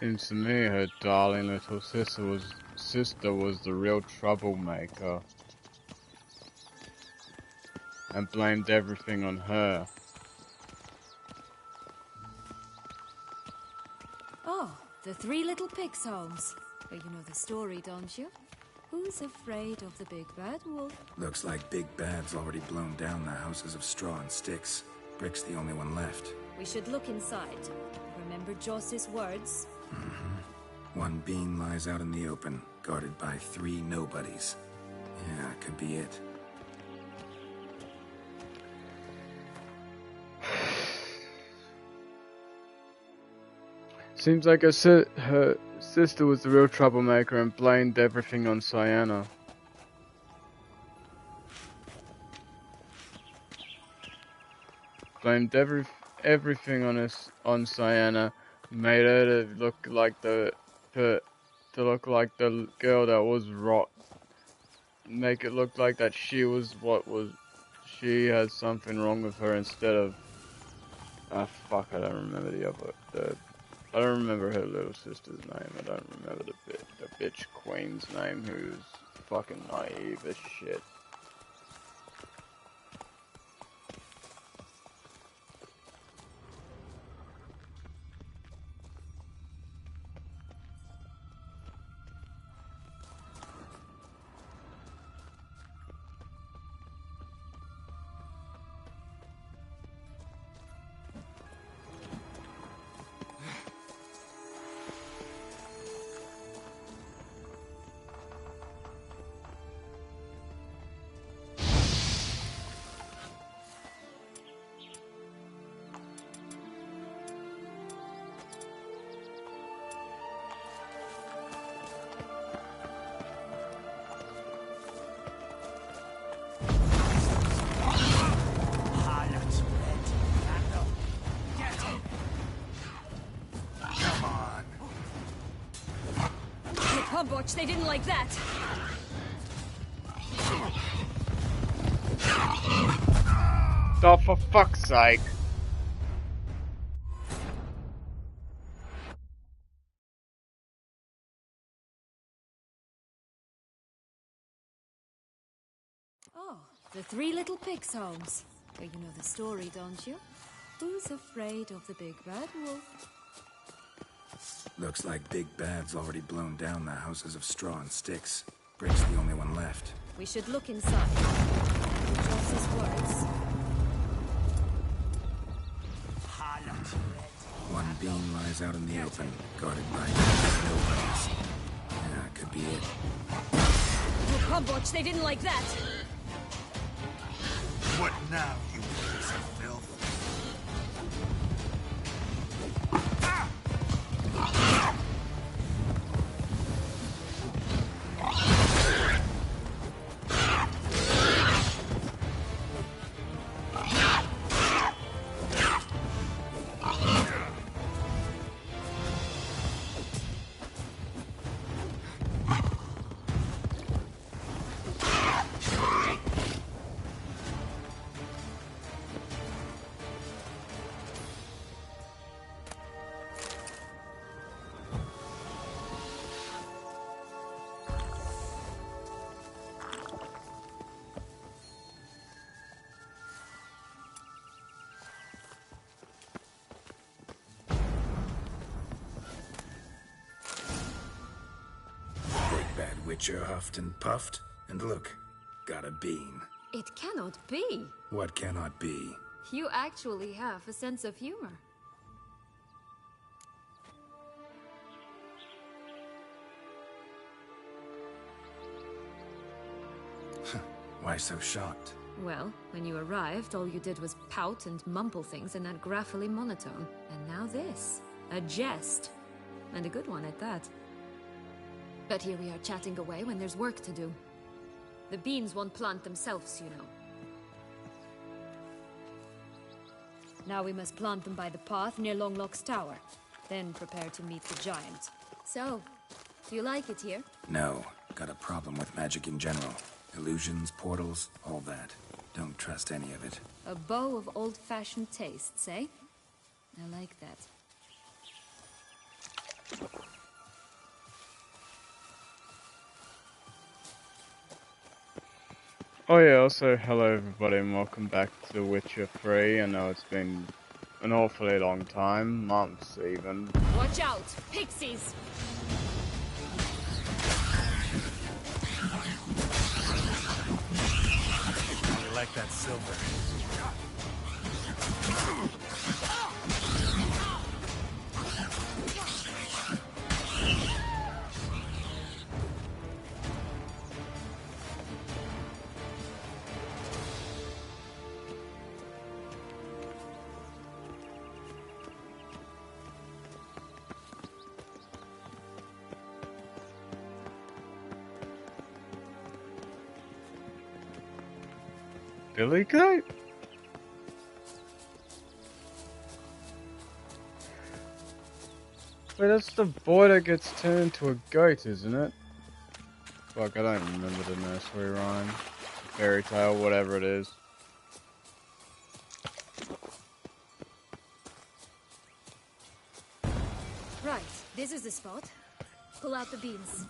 Seems to me her darling little sister was the real troublemaker and blamed everything on her. Oh, the Three Little Pigs, Holmes. Well, you know the story, don't you? Who's afraid of the big bad wolf? Looks like Big Bad's already blown down the houses of straw and sticks. Brick's the only one left. We should look inside. Remember Joss's words? One bean lies out in the open, guarded by 3 nobodies. Yeah, could be it. Seems like her sister was the real troublemaker and blamed everything on Sienna. Blamed everything on Sienna, made her to look like the girl that was rot. Make it look like that she had something wrong with her instead of. Ah, fuck! I don't remember I don't remember her little sister's name. I don't remember the bitch queen's name, who's fucking naive as shit. Watch, they didn't like that. Oh, for fuck's sake. Oh, the Three Little Pigs, Holmes. Well, you know the story, don't you? Who's afraid of the big bad wolf? Looks like Big Bad's already blown down the houses of straw and sticks. Brick's the only one left. We should look inside. Joss's words. One bean lies out in the open, guarded by nobodies. Yeah, could be it. Oh, Cumberbatch, they didn't like that. What now, you piece of filth? Witcher huffed and puffed, and look, got a bean. It cannot be. What cannot be? You actually have a sense of humor. Why so shocked? Well, when you arrived, all you did was pout and mumble things in that graphically monotone. And now this. A jest. And a good one at that. But here we are chatting away when there's work to do. The beans won't plant themselves, you know. Now we must plant them by the path near Longlock's tower. Then prepare to meet the giant. So, do you like it here? No. Got a problem with magic in general. Illusions, portals, all that. Don't trust any of it. A bow of old-fashioned tastes, eh? I like that. Oh yeah, also hello everybody and welcome back to The Witcher 3. I know it's been an awfully long time, months even. Watch out! Pixies! I like that silver. Billy Goat? Wait, that's the boy that gets turned into a goat, isn't it? Fuck, I don't remember the nursery rhyme. Fairy tale, whatever it is. Right, this is the spot. Pull out the beams.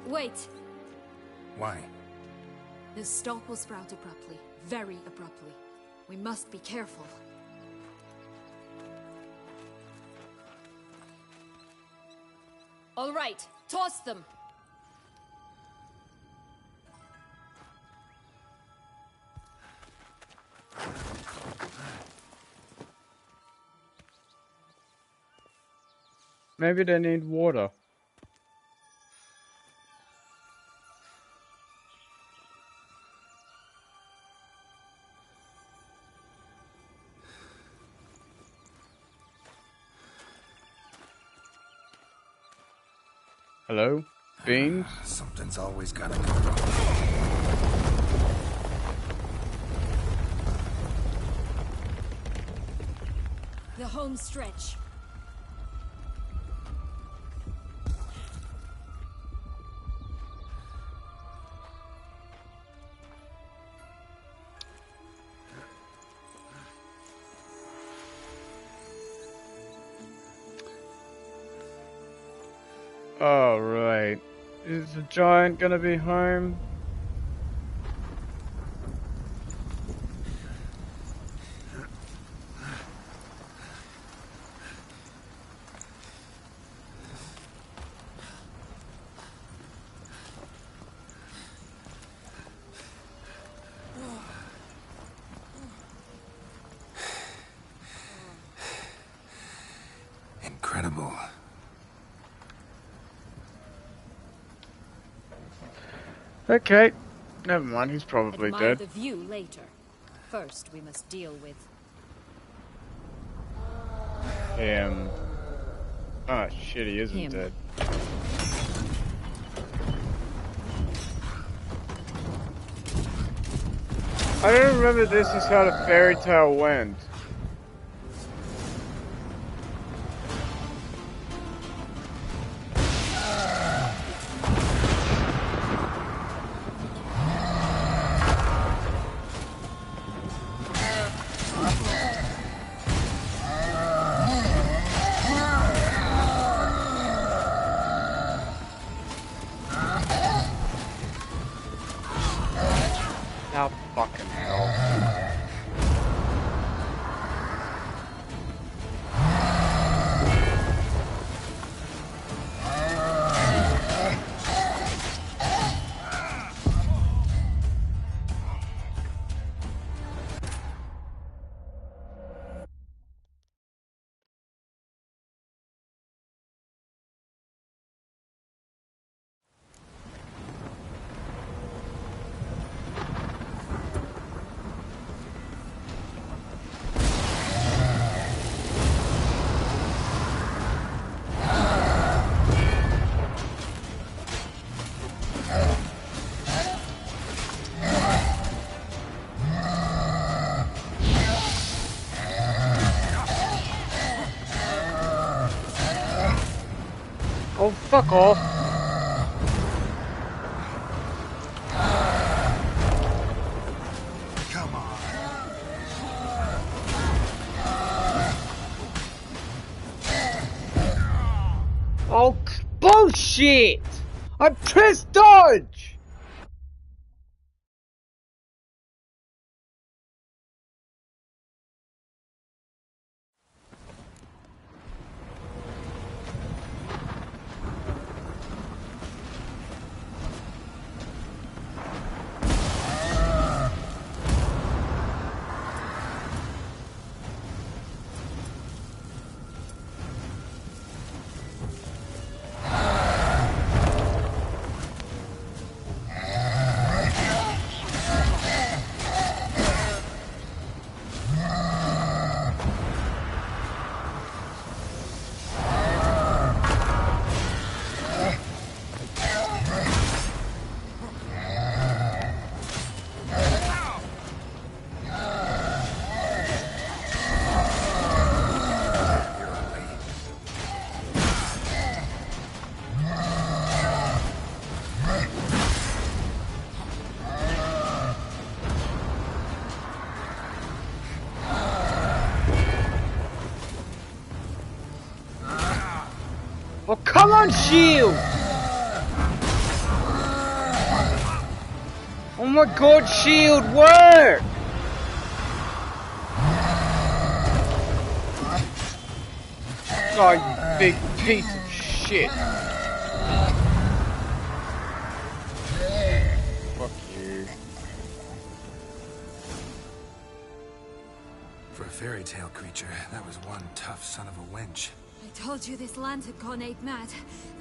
Wait! Why? The stalk will sprout abruptly. Very abruptly. We must be careful. All right, toss them! Maybe they need water. Hello? Beans? Something's always gotta go wrong. The home stretch. Oh, right. Is the giant gonna be home? Incredible. Okay. Never mind, he's probably Admire dead. the view later. First, we must deal with... Him. Oh shit, he isn't Him. dead. I don't remember this is how the fairy tale went. How fucking hell. Oh, fuck off. Come on. Oh, bullshit! I pressed dodge! Oh, come on, shield! Oh my god, shield, work! Oh, you big piece of shit. Fuck you. For a fairy tale creature, that was one tough son of a wench. I told you this land had gone ape mad,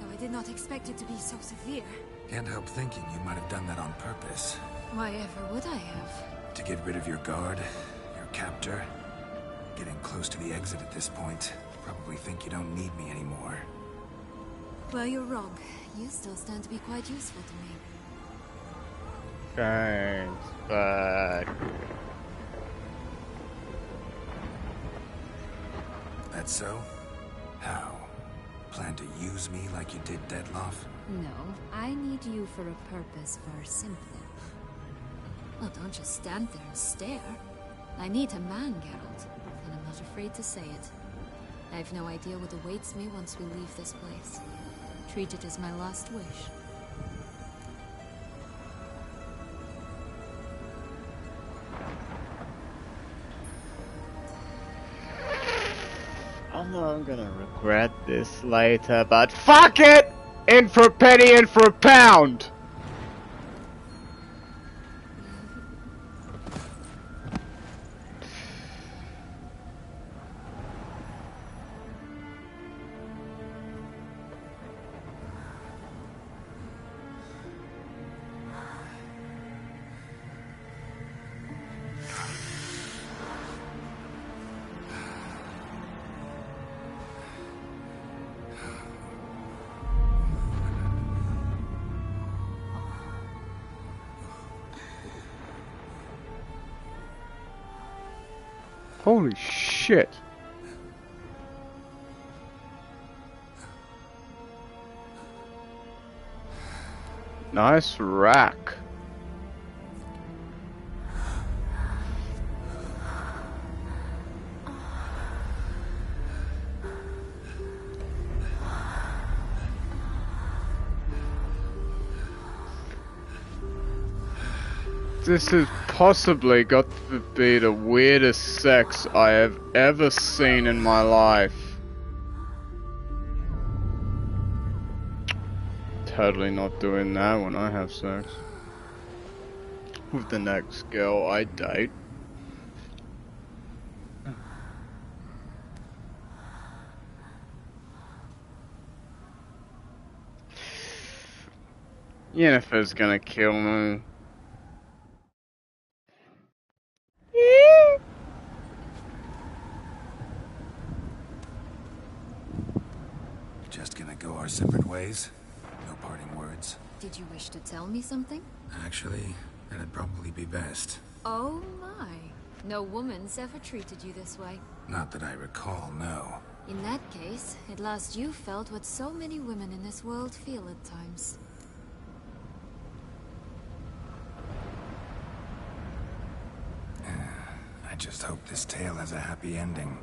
though I did not expect it to be so severe. Can't help thinking you might have done that on purpose. Why ever would I have? To get rid of your guard, your captor. Getting close to the exit at this point. Probably think you don't need me anymore. Well, you're wrong. You still stand to be quite useful to me. Thanks, bud. That so? How? Plan to use me like you did Detloff? No, I need you for a purpose far simpler. Well, don't just stand there and stare. I need a man, Geralt, and I'm not afraid to say it. I have no idea what awaits me once we leave this place. Treat it as my last wish. I'm gonna regret this later, but fuck it! In for a penny, in for a pound! Holy shit. Nice rack. This has possibly got to be the weirdest sex I have ever seen in my life. Totally not doing that when I have sex. With the next girl I date. Yennefer's gonna kill me. Just gonna go our separate ways? No parting words? Did you wish to tell me something? Actually, that'd probably be best. Oh my. No woman's ever treated you this way. Not that I recall, no. In that case, at last you felt what so many women in this world feel at times. I just hope this tale has a happy ending.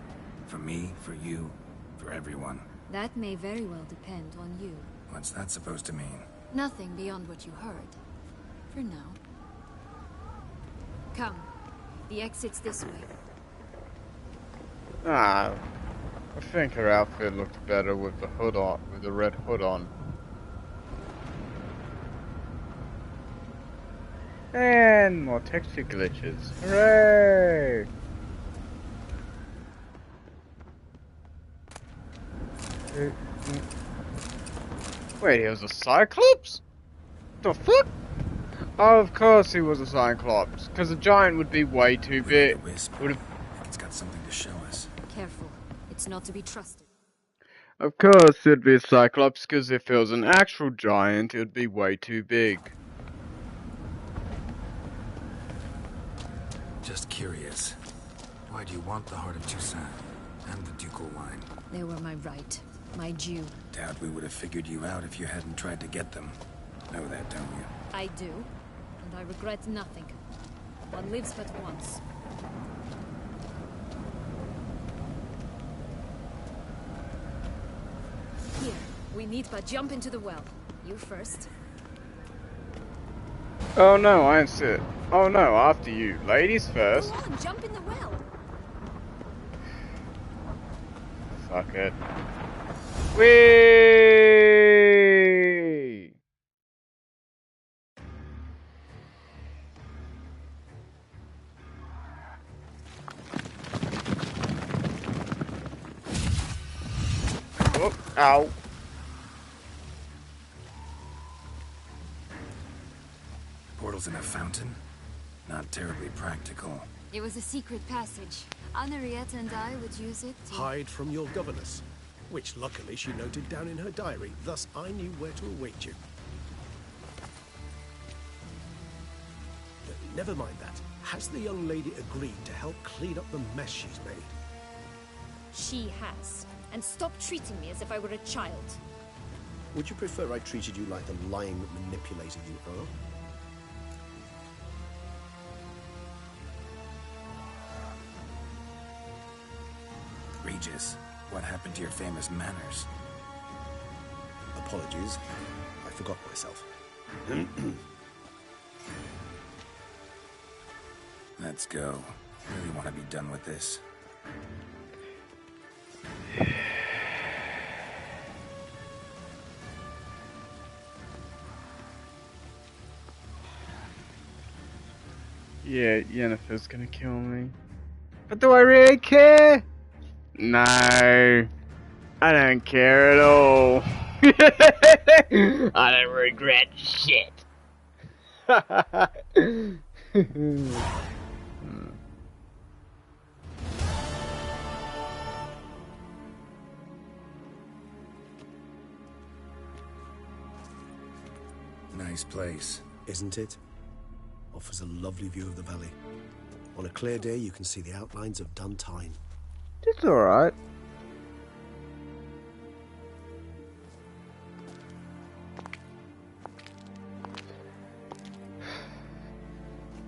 For me, for you, for everyone. That may very well depend on you. What's that supposed to mean? Nothing beyond what you heard. For now. Come. The exit's this way. Ah, I think her outfit looked better with the hood on, with the red hood on. And more texture glitches. Hooray! Wait, he was a Cyclops? The fuck? Oh, of course he was a Cyclops, because a giant would be way too big. Wisp. Would have. It's got something to show us. Careful. It's not to be trusted. Of course it'd be a Cyclops, because if it was an actual giant, it'd be way too big. Just curious. Why do you want the Heart of Toussaint and the ducal line? They were my right. My due. Doubt we would have figured you out if you hadn't tried to get them. Know that, don't you? I do. And I regret nothing. One lives but once. Here. We need but jump into the well. You first. Oh no, I insist. Oh no, after you. Ladies first. Go on, jump in the well. Fuck it. Whee! Oh, ow. Portals in a fountain? Not terribly practical. It was a secret passage. Henriette and I would use it to... Hide from your governess, which luckily she noted down in her diary, thus I knew where to await you. Never mind that. Has the young lady agreed to help clean up the mess she's made? She has. And stop treating me as if I were a child. Would you prefer I treated you like the lying manipulator you are? Regis, what happened to your famous manners? Apologies. I forgot myself. Let's go. Really want to be done with this. Yeah, Yennefer's gonna kill me. But do I really care? No. I don't care at all. I don't regret shit. Nice place. Isn't it? Offers a lovely view of the valley. On a clear day, you can see the outlines of Duntine. It's alright.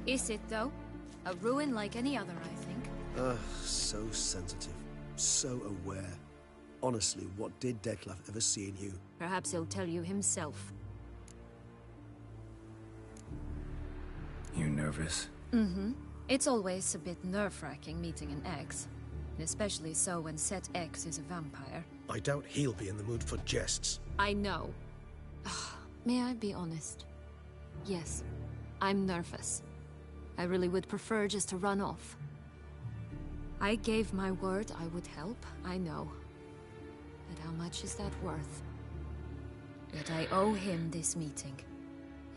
Is it, though? A ruin like any other, I think. So sensitive. So aware. Honestly, what did Dettlaff ever see in you? Perhaps he'll tell you himself. You nervous? Mm-hmm. It's always a bit nerve-wracking meeting an ex. Especially so when Set X is a vampire. I doubt he'll be in the mood for jests. I know. May I be honest? Yes, I'm nervous. I really would prefer just to run off. I gave my word I would help, I know. But how much is that worth? Yet I owe him this meeting.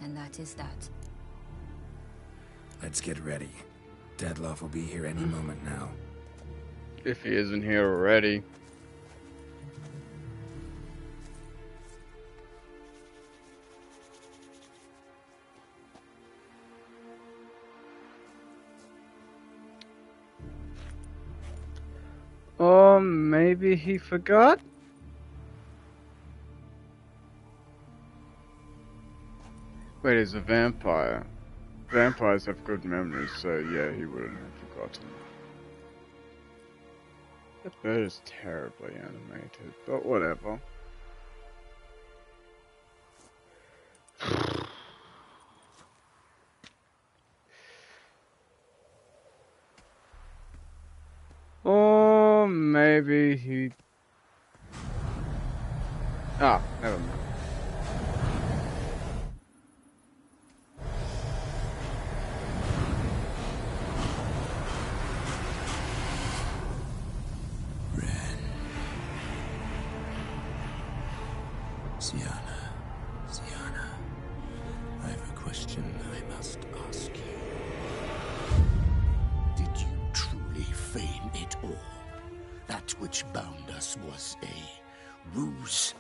And that is that. Let's get ready. Dettlaff will be here any moment now. If he isn't here already. Oh maybe he forgot? Wait, he's a vampire. Vampires have good memories, so yeah, he wouldn't have forgotten. That bird is terribly animated, but whatever. Or maybe he... Ah, never mind. Syanna, I have a question I must ask you. Did you truly feign it all? That which bound us was a ruse?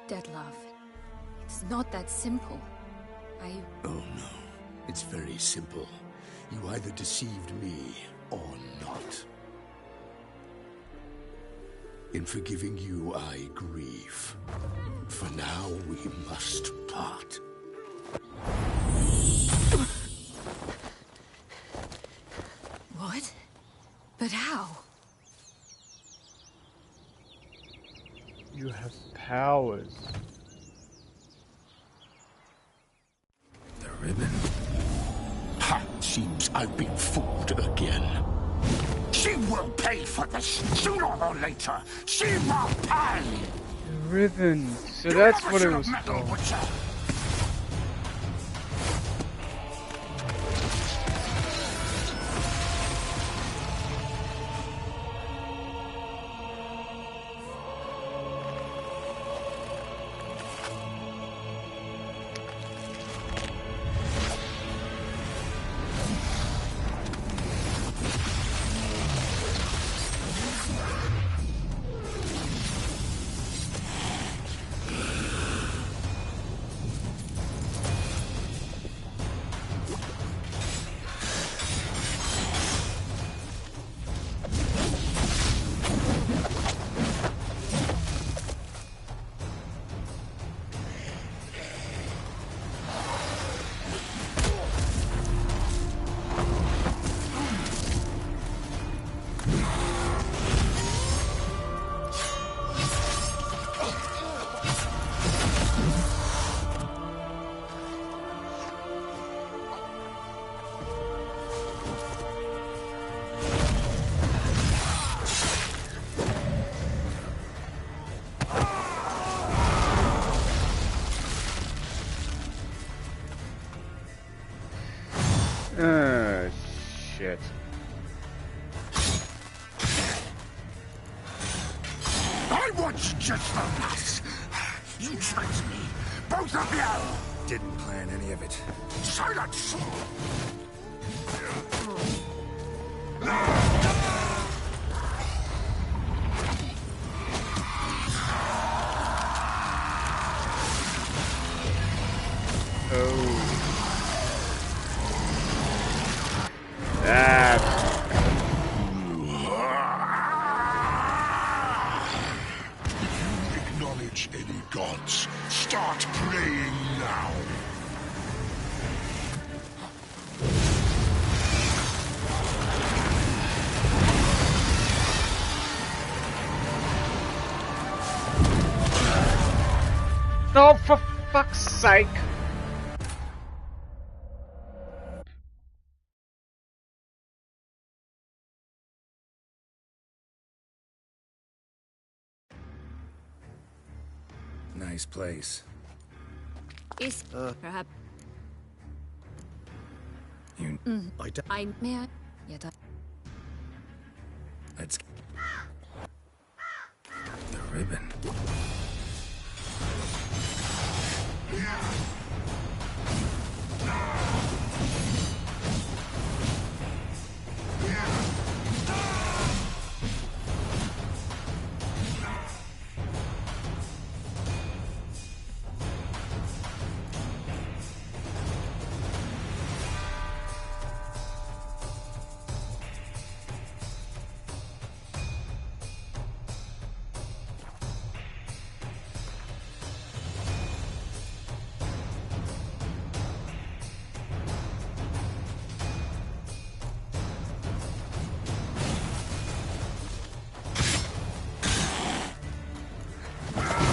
Deadlove, it's not that simple. Oh no, it's very simple. You either deceived me or not. In forgiving you, I grieve. For now, we must part. What? But how? You have powers. The ribbon? Ha! Seems I've been fooled again. She will pay for this sooner or later. She will pay! The ribbon. So that's what it was Metal for. Butcher. Shit. I want just the last. You tricked me. Both of you! Didn't plan any of it. Silence! Acknowledge any gods. Start praying now. Oh, for fuck's sake! Nice place. Is perhaps You... I may I? Yet I... Let's... The ribbon.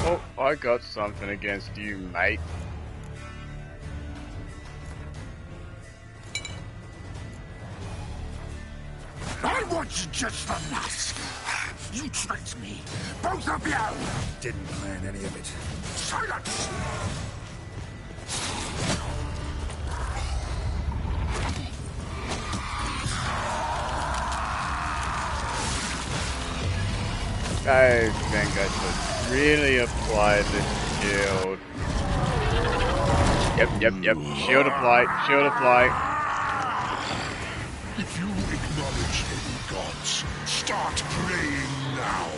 Oh, I got something against you, mate. I want you just for nuts. You tricked me. Both of you. Didn't plan any of it. Silence! I think I should really apply the shield. Yep. Shield apply, shield apply. If you acknowledge hidden gods, start praying now.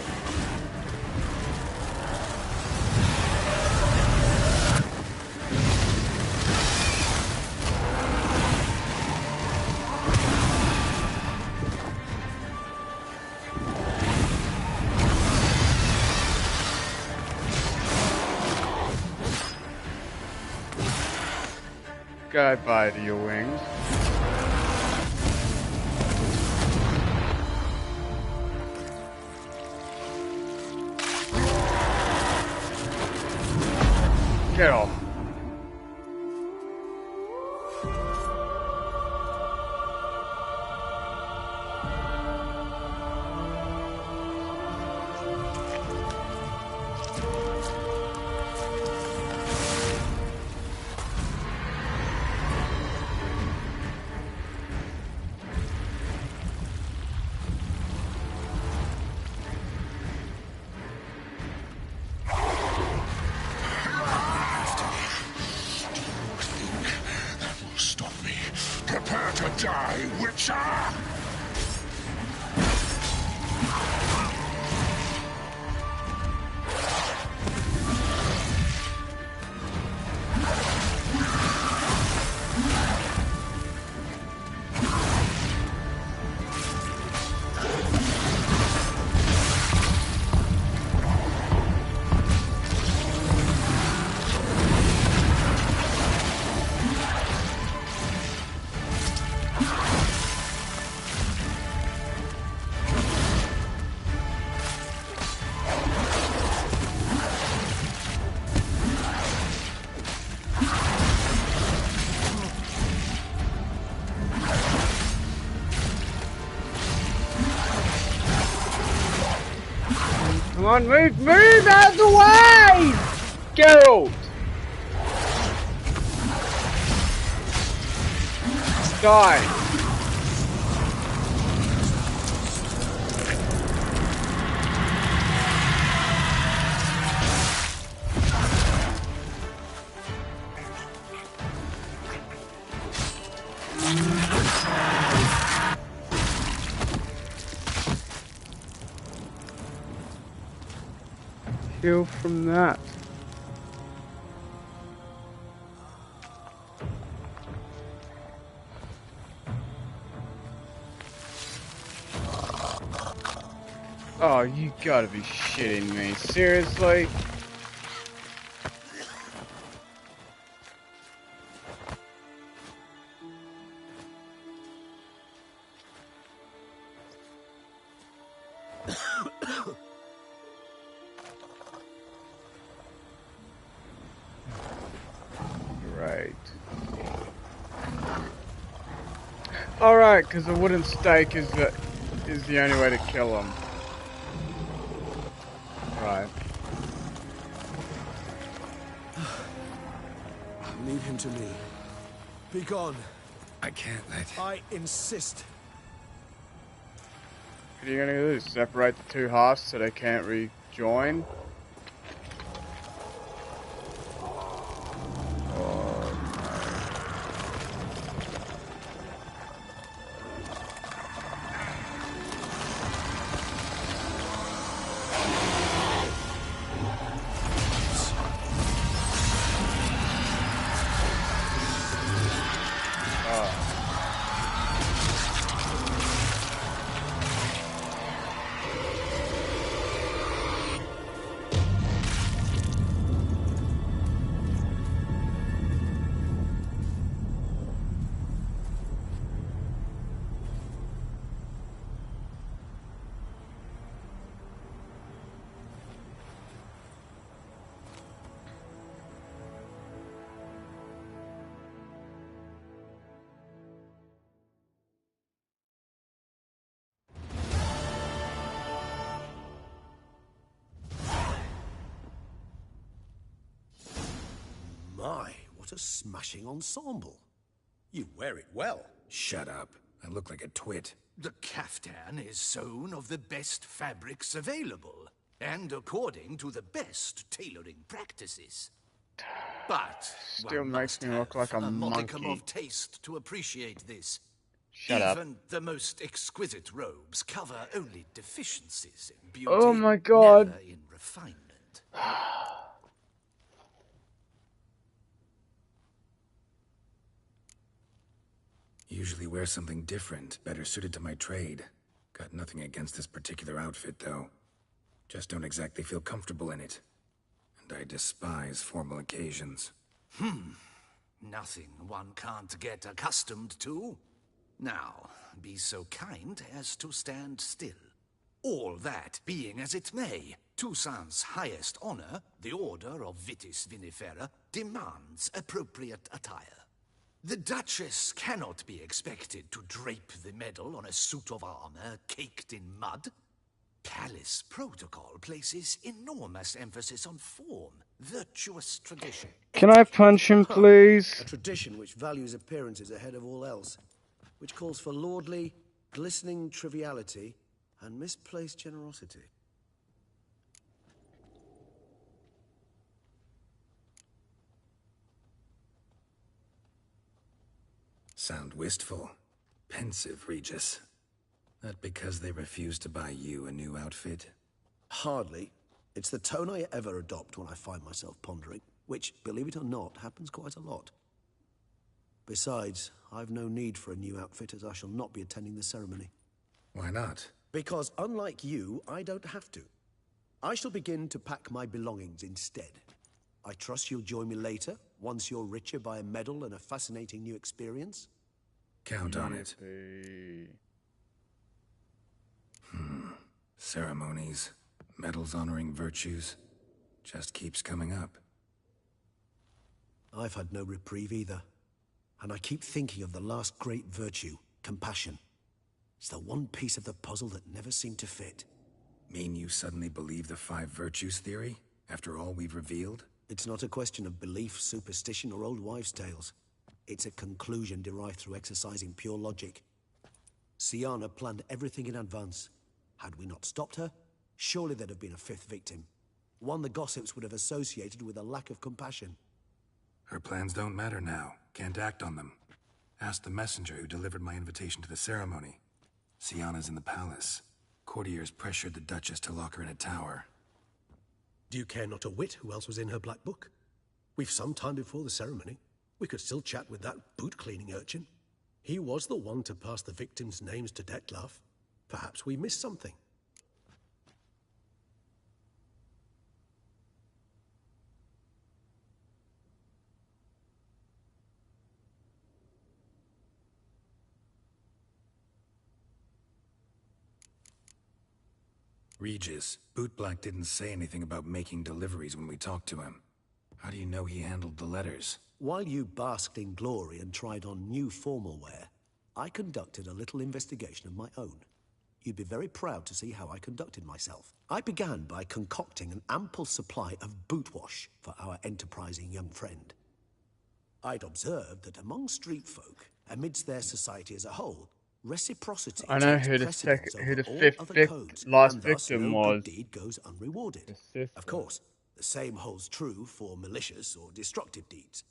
Goodbye to your wings. Get off. Prepare to die, Witcher! Come on, move out of the way! Geralt! Die! Heal from that. Oh, you gotta be shitting me. Seriously? Alright, because the wooden stake is the only way to kill him. Right. Leave him to me. Be gone. I can't let... I insist. What are you gonna do? Separate the two halves so they can't rejoin? What a smashing ensemble. You wear it well. Shut up. I look like a twit. The caftan is sewn of the best fabrics available, and according to the best tailoring practices. But Still one makes must me look have like a modicum monkey. of taste to appreciate this. Shut up. Even the most exquisite robes cover only deficiencies in beauty, Oh my god. never in refinement. Usually wear something different, better suited to my trade. Got nothing against this particular outfit, though. Just don't exactly feel comfortable in it. And I despise formal occasions. Nothing one can't get accustomed to. Now, be so kind as to stand still. All that being as it may, Toussaint's highest honor, the Order of Vitis Vinifera, demands appropriate attire. The Duchess cannot be expected to drape the medal on a suit of armor caked in mud. Palace protocol places enormous emphasis on form, virtuous tradition. Can I punch him, please? A tradition which values appearances ahead of all else, which calls for lordly, glistening triviality and misplaced generosity. Sound wistful. Pensive, Regis. That because they refuse to buy you a new outfit? Hardly. It's the tone I ever adopt when I find myself pondering, which, believe it or not, happens quite a lot. Besides, I've no need for a new outfit, as I shall not be attending the ceremony. Why not? Because, unlike you, I don't have to. I shall begin to pack my belongings instead. I trust you'll join me later, once you're richer by a medal and a fascinating new experience. Count on it. Yippee. Ceremonies, medals honoring virtues, just keeps coming up. I've had no reprieve either. And I keep thinking of the last great virtue, compassion. It's the one piece of the puzzle that never seemed to fit. Mean you suddenly believe the 5 virtues theory, after all we've revealed? It's not a question of belief, superstition, or old wives' tales. It's a conclusion derived through exercising pure logic. Syanna planned everything in advance. Had we not stopped her, surely there'd have been a 5th victim. One the gossips would have associated with a lack of compassion. Her plans don't matter now. Can't act on them. Ask the messenger who delivered my invitation to the ceremony. Syanna's in the palace. Courtiers pressured the Duchess to lock her in a tower. Do you care not a whit who else was in her black book? We've some time before the ceremony. We could still chat with that boot-cleaning urchin. He was the one to pass the victims' names to Dettlaff. Perhaps we missed something. Regis, Bootblack didn't say anything about making deliveries when we talked to him. How do you know he handled the letters? While you basked in glory and tried on new formal wear, I conducted a little investigation of my own. You'd be very proud to see how I conducted myself. I began by concocting an ample supply of boot wash for our enterprising young friend. I'd observed that among street folk, amidst their society as a whole, reciprocity I know takes who the precedence who the over all fifth other codes, last and thus victim no was. good deed goes unrewarded. The Sith Of one. course, the same holds true for malicious or destructive deeds.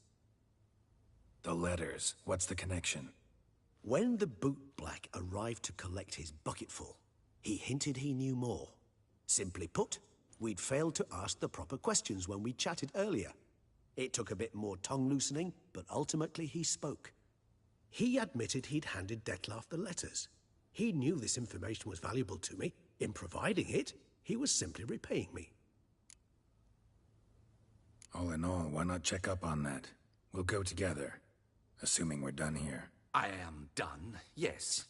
The letters. What's the connection? When the bootblack arrived to collect his bucketful, he hinted he knew more. Simply put, we'd failed to ask the proper questions when we chatted earlier. It took a bit more tongue-loosening, but ultimately he spoke. He admitted he'd handed Dettlaff the letters. He knew this information was valuable to me. In providing it, he was simply repaying me. All in all, why not check up on that? We'll go together, assuming we're done here. I am done, yes.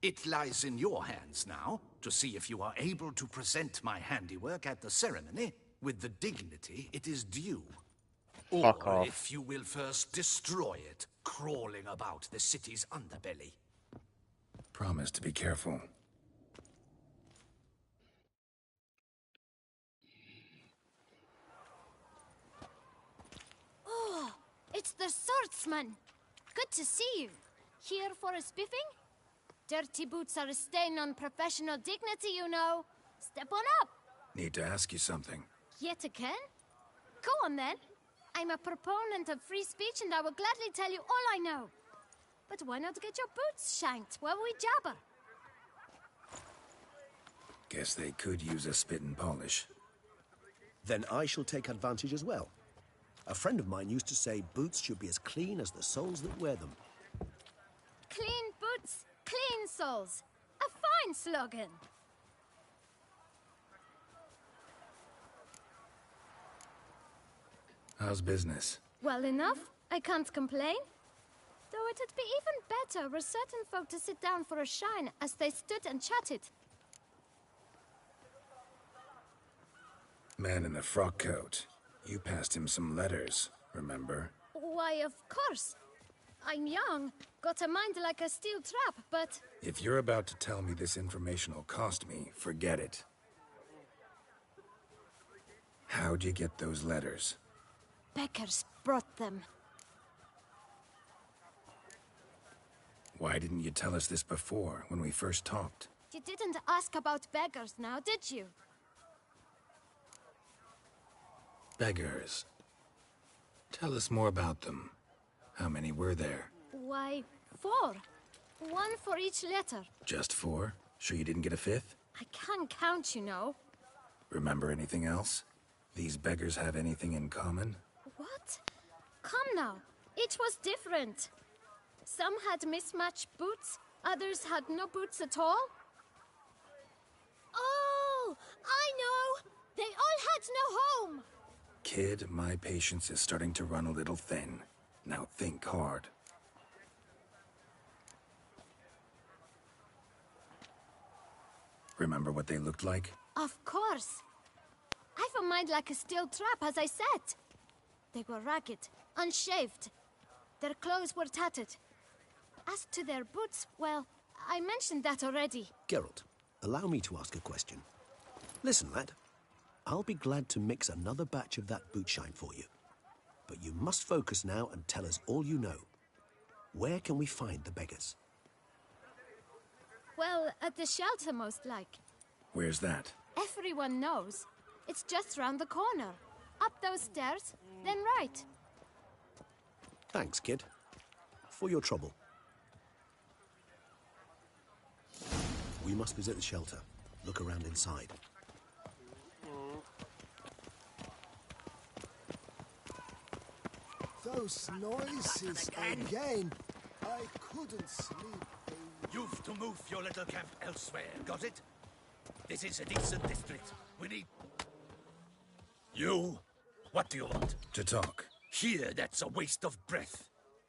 It lies in your hands now to see if you are able to present my handiwork at the ceremony with the dignity it is due. Fuck Or off. if you will first destroy it, crawling about the city's underbelly. Promise to be careful. Oh, it's Brother Swordsman. Good to see you. Here for a spiffing? Dirty boots are a stain on professional dignity, you know. Step on up. Need to ask you something. Yet again? Go on then. I'm a proponent of free speech and I will gladly tell you all I know. But why not get your boots shanked while we jabber? Guess they could use a spit and polish. Then I shall take advantage as well. A friend of mine used to say boots should be as clean as the soles that wear them. Clean boots, clean soles. A fine slogan. How's business? Well enough. I can't complain. Though it'd be even better were certain folk to sit down for a shine as they stood and chatted. Man in the frock coat. You passed him some letters, remember? Why, of course. I'm young, got a mind like a steel trap, but... If you're about to tell me this information will cost me, forget it. How'd you get those letters? Beggars brought them. Why didn't you tell us this before, when we first talked? You didn't ask about beggars now, did you? Beggars. Tell us more about them. How many were there? Why, 4. 1 for each letter. Just 4? Sure you didn't get a 5th? I can't count, you know. Remember anything else? These beggars have anything in common? What? Come now. Each was different. Some had mismatched boots, others had no boots at all. Oh, I know! They all had no home! Kid, my patience is starting to run a little thin. Now think hard. Remember what they looked like? Of course. I've a mind like a steel trap, as I said. They were ragged, unshaved. Their clothes were tattered. As to their boots, well, I mentioned that already. Geralt, allow me to ask a question. Listen, lad. I'll be glad to mix another batch of that boot shine for you. But you must focus now and tell us all you know. Where can we find the beggars? Well, at the shelter, most like. Where's that? Everyone knows. It's just round the corner. Up those stairs, then right. Thanks, kid. For your trouble. We must visit the shelter. Look around inside. Those noises again. I couldn't sleep. You've to move your little camp elsewhere, got it? This is a decent district. We need... You? What do you want? To talk. Here, that's a waste of breath.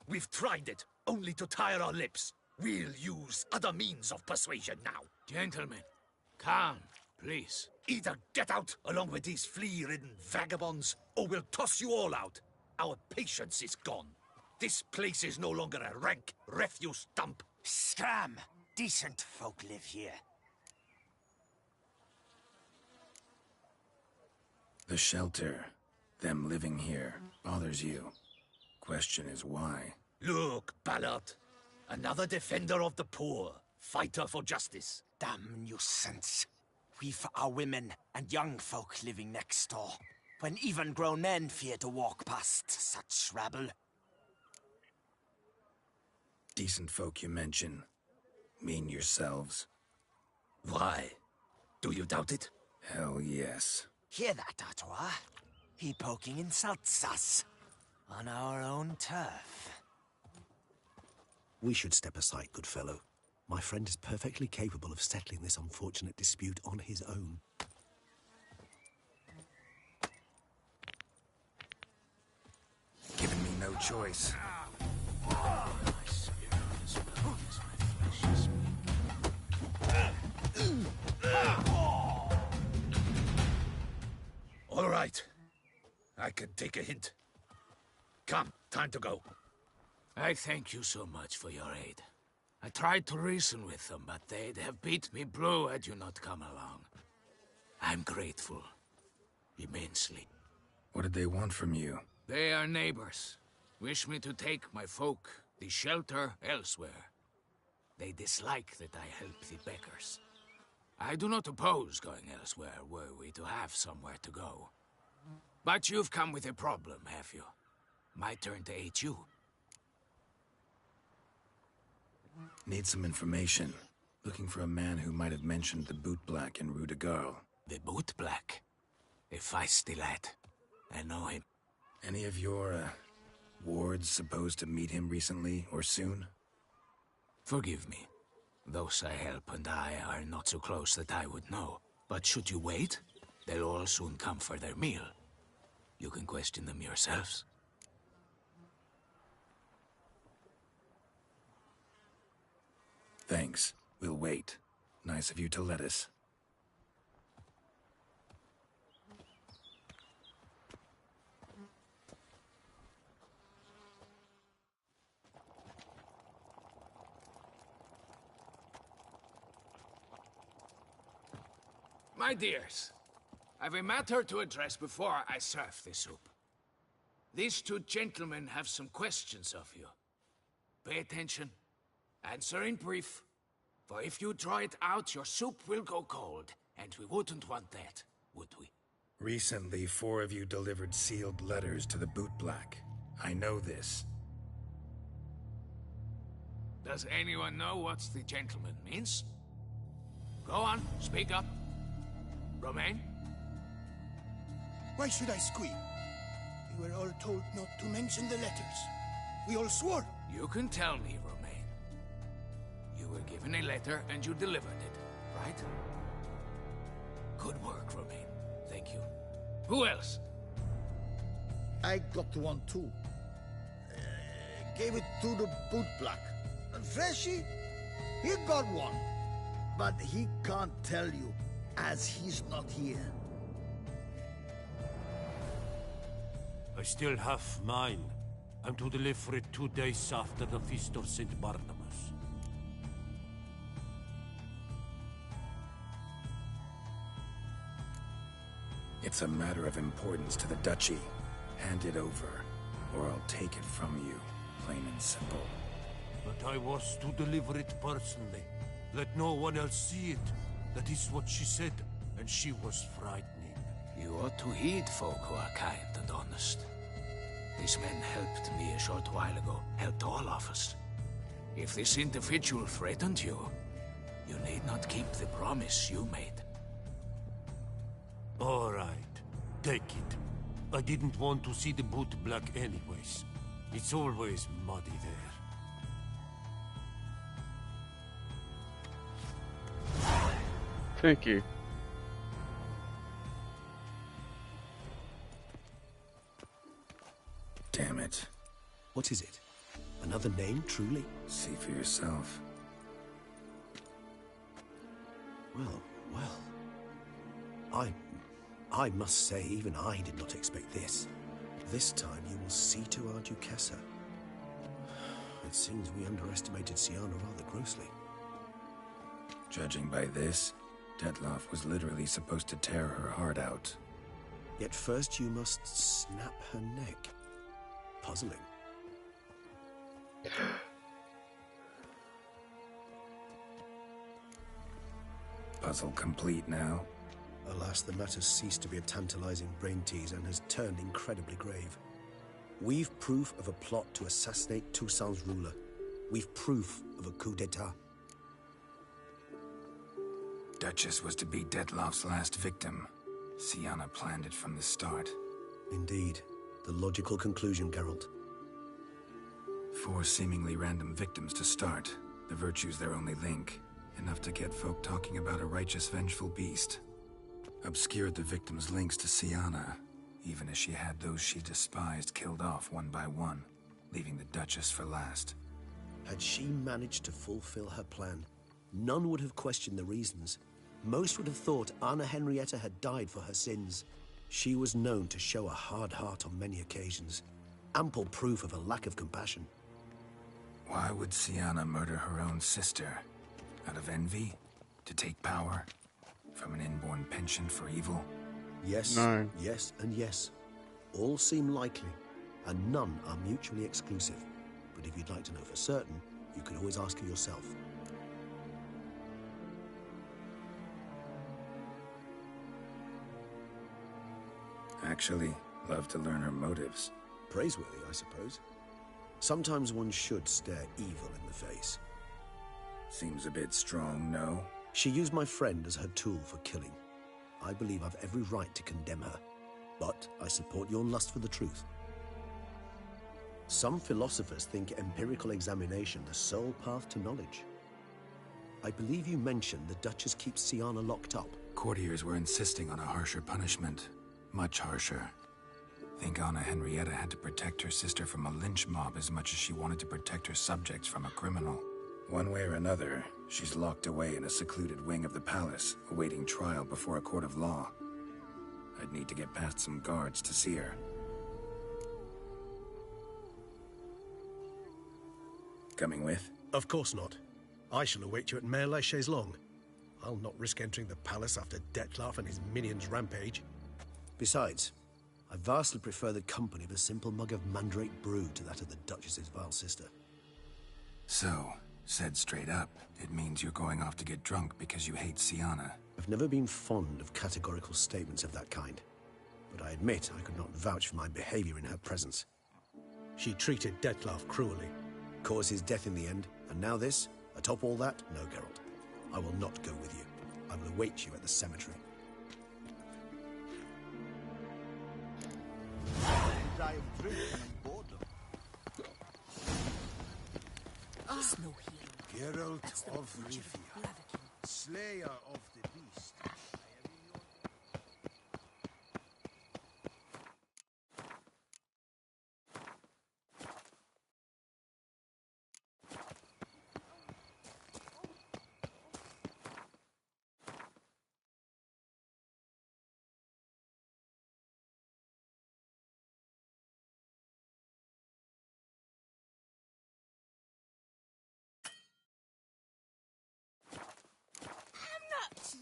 We've tried it, only to tire our lips. We'll use other means of persuasion now. Gentlemen, calm, please. Either get out along with these flea-ridden vagabonds, or we'll toss you all out. Our patience is gone. This place is no longer a rank refuse dump. Scram! Decent folk live here. The shelter, them living here, bothers you. Question is why? Look, Ballard. Another defender of the poor. Fighter for justice. Damn nuisance. We've our women and young folk living next door, when even grown men fear to walk past such rabble. Decent folk you mention. Mean yourselves. Why? Do you doubt it? Hell yes. Hear that, Artois? He poking insults us. On our own turf. We should step aside, good fellow. My friend is perfectly capable of settling this unfortunate dispute on his own. Giving me no choice. All right. I can take a hint. Come, time to go. I thank you so much for your aid. I tried to reason with them, but they'd have beat me blue had you not come along. I'm grateful. Immensely. What did they want from you? They are neighbors. wish me to take my folk, the shelter, elsewhere. They dislike that I help the beggars. I do not oppose going elsewhere were we to have somewhere to go. But you've come with a problem, have you? My turn to aid you. Need some information. Looking for a man who might have mentioned the Boot Black in Rue de Garl. The Boot Black? A feisty lad. I know him. Any of your, wards supposed to meet him recently or soon? Forgive me. Those I help and I are not so close that I would know. But should you wait, they'll all soon come for their meal. You can question them yourselves. Thanks. We'll wait. Nice of you to let us. My dears, I've a matter to address before I serve the soup. These two gentlemen have some questions of you. Pay attention. Answer in brief. For if you draw it out, your soup will go cold. And we wouldn't want that, would we? Recently, 4 of you delivered sealed letters to the Boot Black. I know this. Does anyone know what the gentleman means? Go on, speak up. Romain? Why should I squeal? We were all told not to mention the letters. We all swore. You can tell me, Romain. You were given a letter and you delivered it, right? Good work, Romain. Thank you. Who else? I got one too. Gave it to the Boot Black. And Freshy, he got one. But he can't tell you, as he's not here. I still have mine. I'm to deliver it 2 days after the Feast of St. Barnabas. It's a matter of importance to the Duchy. Hand it over, or I'll take it from you, plain and simple. But I was to deliver it personally. Let no one else see it. That is what she said, and she was frightening. You ought to heed folk who are kind and honest. These men helped me a short while ago, helped all of us. If this individual threatened you, you need not keep the promise you made. All right, take it. I didn't want to see the Boot Black anyways. It's always muddy there. Thank you. Damn it. What is it? Another name, truly? See for yourself. Well. I must say, even I did not expect this. This time you will see to our Duquesa. It seems we underestimated Syanna rather grossly. Judging by this, Dettlaff was literally supposed to tear her heart out. Yet first you must snap her neck. Puzzling. Puzzle complete now. Alas, the matter's ceased to be a tantalizing brain tease and has turned incredibly grave. We've proof of a plot to assassinate Toussaint's ruler. We've proof of a coup d'etat. Duchess was to be Dettlaff's last victim. Syanna planned it from the start. Indeed. The logical conclusion, Geralt. 4 seemingly random victims to start. The virtue's their only link. Enough to get folk talking about a righteous, vengeful beast. Obscured the victims' links to Syanna, even as she had those she despised killed off one by one, leaving the Duchess for last. Had she managed to fulfill her plan, none would have questioned the reasons. Most would have thought Anna Henrietta had died for her sins. She was known to show a hard heart on many occasions. Ample proof of a lack of compassion. Why would Syanna murder her own sister? Out of envy? To take power? From an inborn penchant for evil? Yes, no. Yes, and yes. All seem likely. and none are mutually exclusive. But if you'd like to know for certain, you can always ask her yourself. Actually, love to learn her motives. Praiseworthy, I suppose. Sometimes one should stare evil in the face. Seems a bit strong, no? She used my friend as her tool for killing. I believe I've every right to condemn her. But I support your lust for the truth. Some philosophers think empirical examination the sole path to knowledge. I believe you mentioned the Duchess keeps Syanna locked up. Courtiers were insisting on a harsher punishment. Much harsher. Think Anna Henrietta had to protect her sister from a lynch mob as much as she wanted to protect her subjects from a criminal. One way or another, she's locked away in a secluded wing of the palace, awaiting trial before a court of law. I'd need to get past some guards to see her. Coming with? Of course not. I shall await you at Mare la Chaise-Longue. I'll not risk entering the palace after Dettlaff and his minions rampage. Besides, I vastly prefer the company of a simple mug of mandrake brew to that of the Duchess's vile sister. So, said straight up, it means you're going off to get drunk because you hate Syanna. I've never been fond of categorical statements of that kind, but I admit I could not vouch for my behavior in her presence. She treated Dettlaff cruelly, caused his death in the end, and now this? Atop all that? No, Geralt. I will not go with you. I will await you at the cemetery. He's no hero. Geralt of Rivia, slayer of the beast.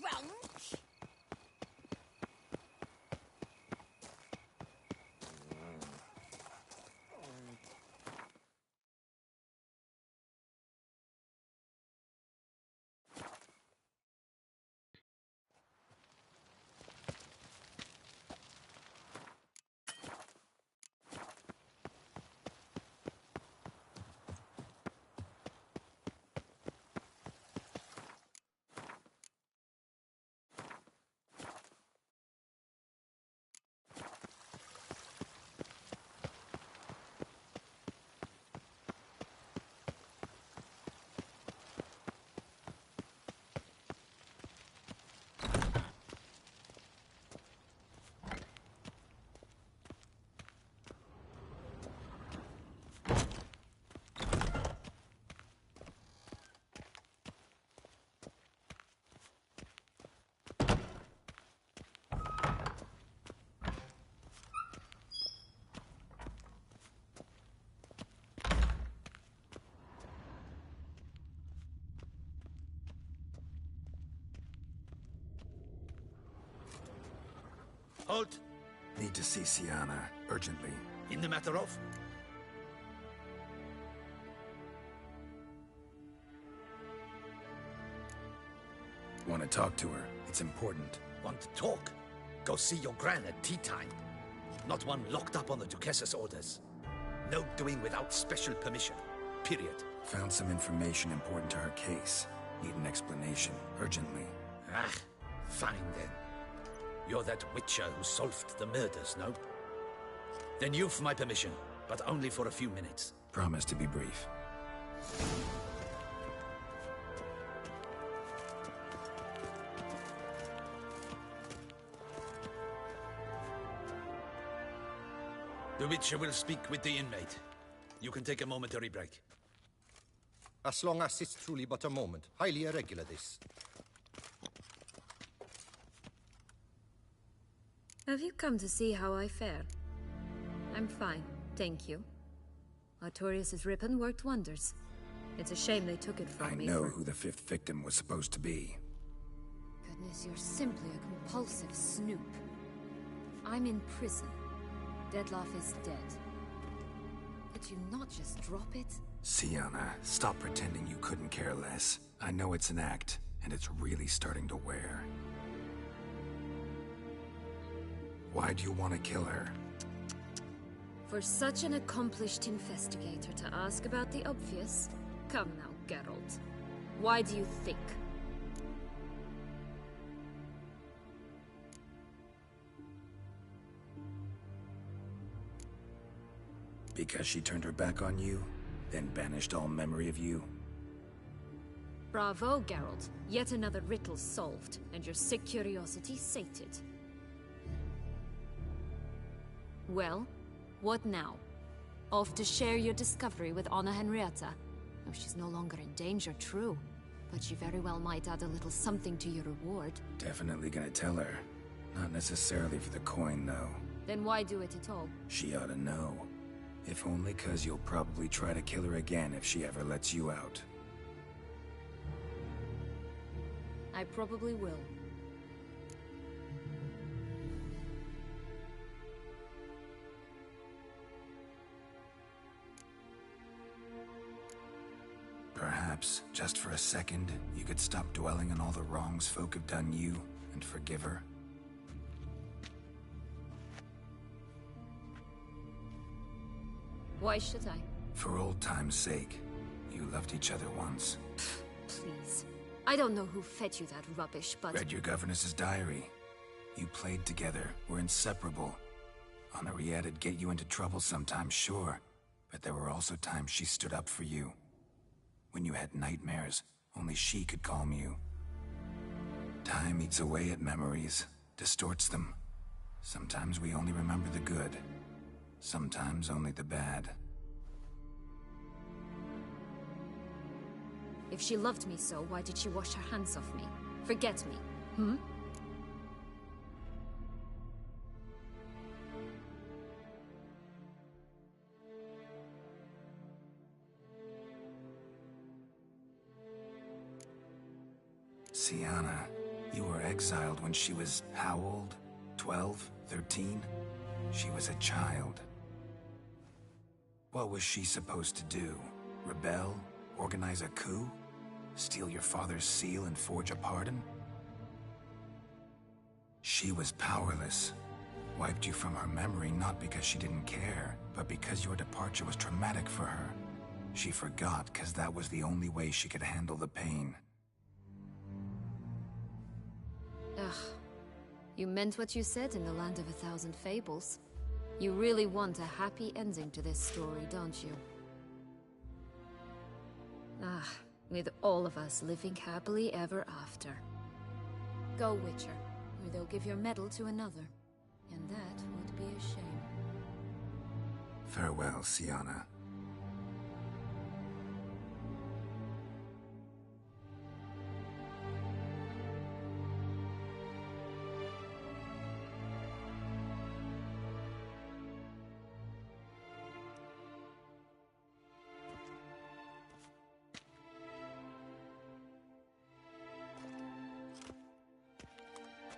Drunk? Halt! Need to see Syanna, urgently. In the matter of? Want to talk to her. It's important. Want to talk? Go see your gran at tea time. Not one locked up on the Duchess's orders. No doing without special permission. Period. Found some information important to her case. Need an explanation, urgently. Ah, fine then. You're that witcher who solved the murders, no? Then you've my permission, but only for a few minutes. Promise to be brief. The witcher will speak with the inmate. You can take a momentary break. As long as it's truly but a moment. Highly irregular, this. Have you come to see how I fare? I'm fine, thank you. Artorius' ribbon worked wonders. It's a shame they took it from me. I know who the fifth victim was supposed to be. Goodness, you're simply a compulsive snoop. I'm in prison. Dettlaff is dead. Could you not just drop it? Sienna, stop pretending you couldn't care less. I know it's an act, and it's really starting to wear. Why do you want to kill her? For such an accomplished investigator to ask about the obvious? Come now, Geralt. Why do you think? Because she turned her back on you, then banished all memory of you? Bravo, Geralt. Yet another riddle solved, and your sick curiosity sated. Well, what now? Off to share your discovery with Anna Henrietta? Oh, she's no longer in danger, true. But she very well might add a little something to your reward. Definitely gonna tell her. Not necessarily for the coin, though. Then why do it at all? She ought to know. If only 'cause you'll probably try to kill her again if she ever lets you out. I probably will. Perhaps, just for a second, you could stop dwelling on all the wrongs folk have done you, and forgive her. Why should I? For old time's sake. You loved each other once. Please. I don't know who fed you that rubbish, but... Read your governess's diary. You played together, were inseparable. Henriette'd get you into trouble sometimes, sure. But there were also times she stood up for you. When you had nightmares, only she could calm you. Time eats away at memories, distorts them. Sometimes we only remember the good. Sometimes only the bad. If she loved me so, why did she wash her hands off me? Forget me, hmm? Sienna, you were exiled when she was how old? 12? 13? She was a child. What was she supposed to do? Rebel? Organize a coup? Steal your father's seal and forge a pardon? She was powerless. Wiped you from her memory not because she didn't care, but because your departure was traumatic for her. She forgot because that was the only way she could handle the pain. Ugh. You meant what you said in the Land of a Thousand Fables. You really want a happy ending to this story, don't you? Ah, with all of us living happily ever after. Go, Witcher, or they'll give your medal to another. And that would be a shame. Farewell, Sienna.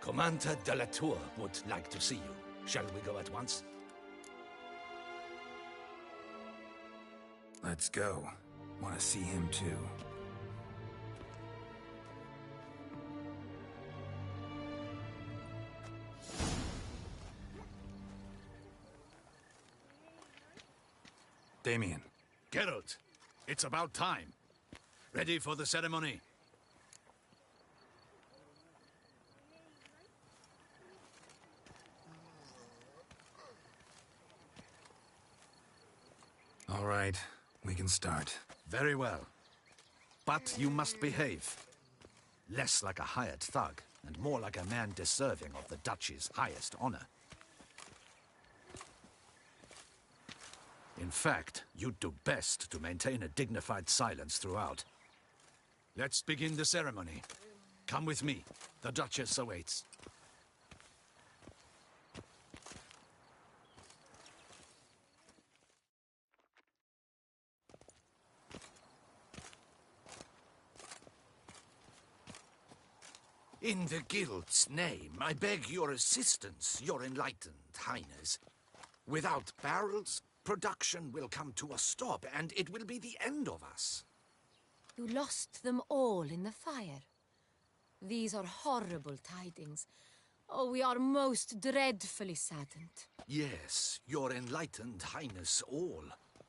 Commander de la Tour would like to see you. Shall we go at once? Let's go. Want to see him too. Damien. Geralt, it's about time. Ready for the ceremony? All right, we can start. Very well. But you must behave. Less like a hired thug, and more like a man deserving of the Duchy's highest honor. In fact, you'd do best to maintain a dignified silence throughout. Let's begin the ceremony. Come with me. The Duchess awaits. In the Guild's name, I beg your assistance, your enlightened highness. Without barrels, production will come to a stop, and it will be the end of us. You lost them all in the fire. These are horrible tidings. Oh, we are most dreadfully saddened. Yes, your enlightened highness all.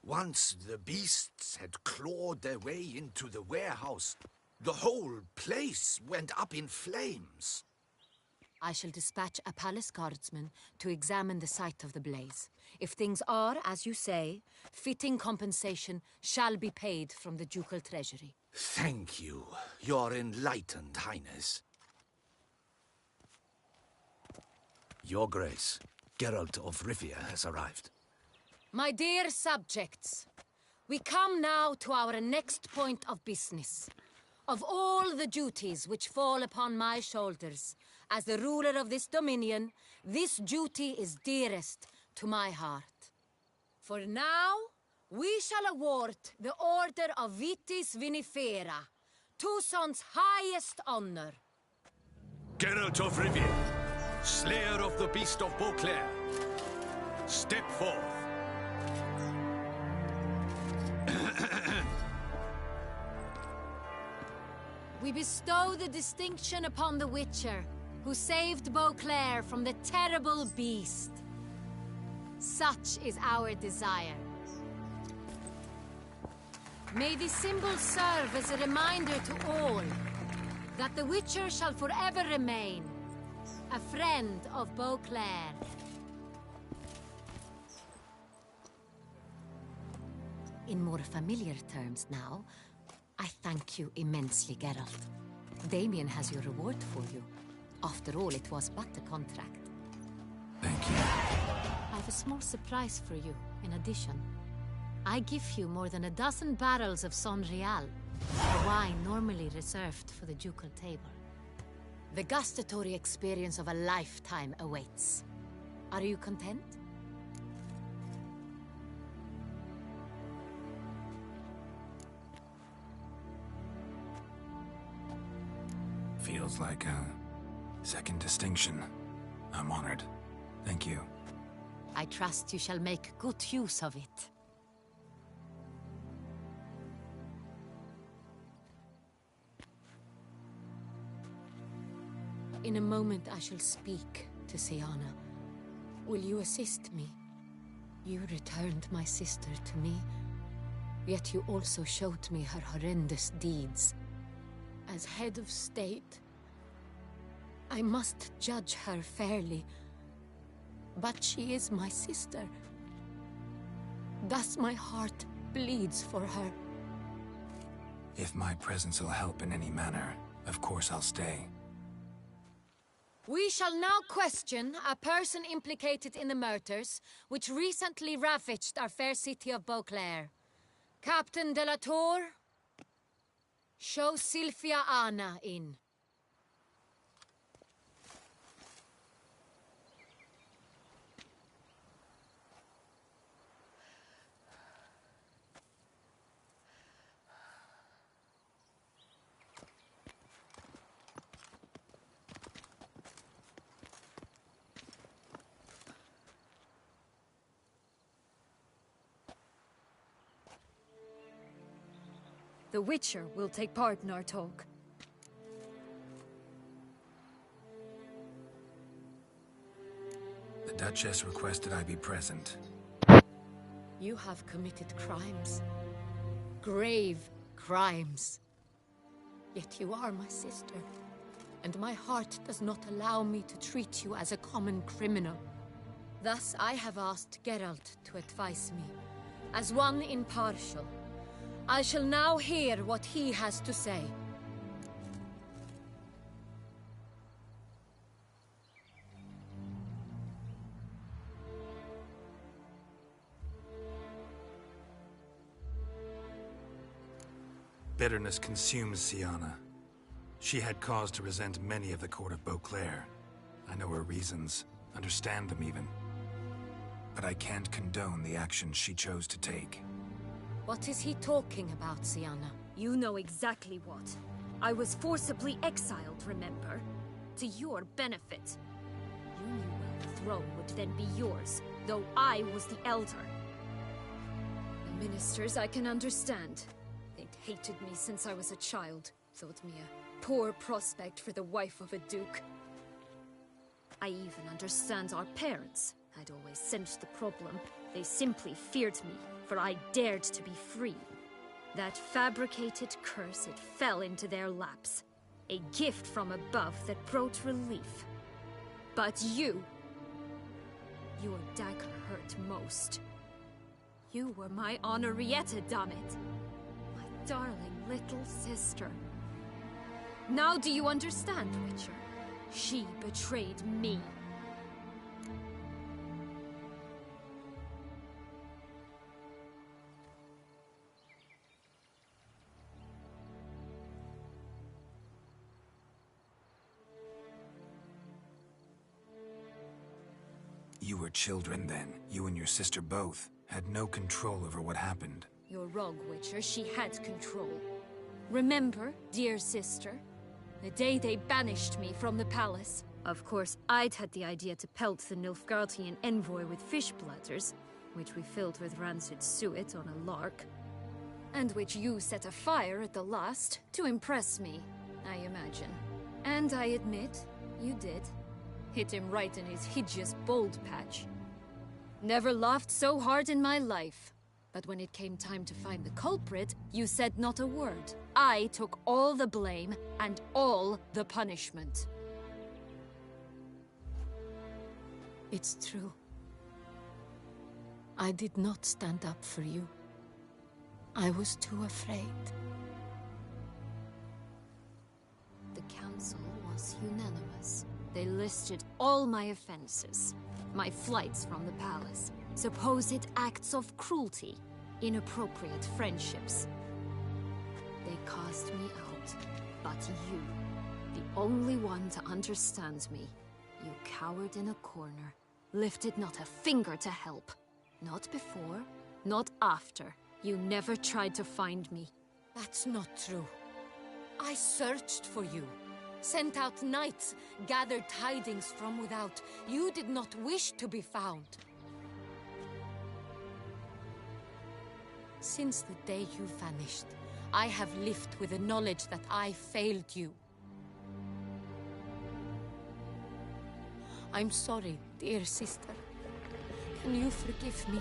Once the beasts had clawed their way into the warehouse, the whole place went up in flames. I shall dispatch a palace guardsman to examine the site of the blaze. If things are, as you say, fitting compensation shall be paid from the ducal treasury. Thank you, your enlightened highness. Your Grace, Geralt of Rivia has arrived. My dear subjects, we come now to our next point of business. Of all the duties which fall upon my shoulders, as the ruler of this dominion, this duty is dearest to my heart. For now, we shall award the Order of Vitis Vinifera, Toussaint's highest honor. Geralt of Rivia, Slayer of the Beast of Beauclair, step forth. We bestow the distinction upon the Witcher, who saved Beauclair from the terrible beast. Such is our desire. May this symbol serve as a reminder to all that the Witcher shall forever remain a friend of Beauclair. In more familiar terms now, I thank you immensely, Geralt. Damien has your reward for you. After all, it was but a contract. Thank you. I have a small surprise for you, in addition. I give you more than a dozen barrels of Sonreal, a wine normally reserved for the ducal table. The gustatory experience of a lifetime awaits. Are you content? Feels like a second distinction. I'm honored. Thank you. I trust you shall make good use of it. In a moment I shall speak to Syanna. Will you assist me? You returned my sister to me, yet you also showed me her horrendous deeds. As head of state, I must judge her fairly. But she is my sister. Thus my heart bleeds for her. If my presence will help in any manner, of course I'll stay. We shall now question a person implicated in the murders which recently ravaged our fair city of Beauclair. Captain de la Tour, show Sylvia Anna in. The Witcher will take part in our talk. The Duchess requested I be present. You have committed crimes. Grave crimes. Yet you are my sister, and my heart does not allow me to treat you as a common criminal. Thus I have asked Geralt to advise me, as one impartial. I shall now hear what he has to say. Bitterness consumes Syanna. She had cause to resent many of the court of Beauclair. I know her reasons, understand them even. But I can't condone the actions she chose to take. What is he talking about, Syanna? You know exactly what. I was forcibly exiled, remember? To your benefit. You knew well the throne would then be yours, though I was the elder. ministers I can understand. They'd hated me since I was a child. Thought me a poor prospect for the wife of a duke. I even understand our parents. I'd always sensed the problem. They simply feared me, for I dared to be free. That fabricated curse, it fell into their laps. A gift from above that brought relief. But you... your dagger hurt most. You were my Honorrietta, damn it! My darling little sister. Now do you understand, Witcher? She betrayed me. You were children then. You and your sister both had no control over what happened. You're wrong, Witcher. She had control. Remember, dear sister? The day they banished me from the palace. Of course, I'd had the idea to pelt the Nilfgaardian envoy with fish bladders, which we filled with rancid suet on a lark. And which you set afire at the last, to impress me, I imagine. And I admit, you did. Hit him right in his hideous bald patch. Never laughed so hard in my life. But when it came time to find the culprit, you said not a word. I took all the blame and all the punishment. It's true. I did not stand up for you. I was too afraid. The council was unanimous. They listed all my offenses. My flights from the palace, supposed acts of cruelty, inappropriate friendships. They cast me out, but you, the only one to understand me, you cowered in a corner, lifted not a finger to help. Not before, not after. You never tried to find me. That's not true. I searched for you. Sent out knights, gathered tidings from without. You did not wish to be found. Since the day you vanished, I have lived with the knowledge that I failed you. I'm sorry, dear sister. Can you forgive me?